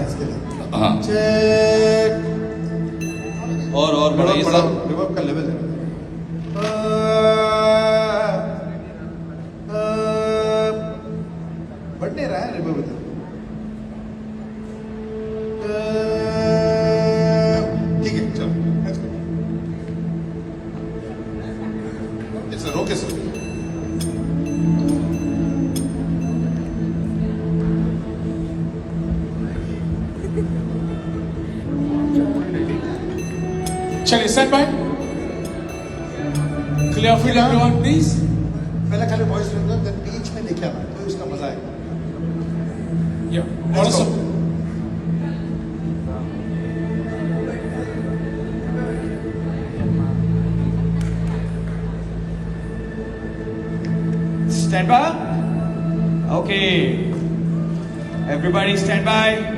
इसके लिए। हाँ चेक और बढ़ाइए सर। रिवर्ब का लेवल है। बढ़ नहीं रहा है रिवर्ब इधर। ठीक है चलो सर ओके सर। चलिए stand by. Clear field everyone please. पहले खाली वॉइस लेकर देन बीच में लेके आना तो उसका मजा आएगा। या Let's go. Stand by. Okay. Everybody stand by.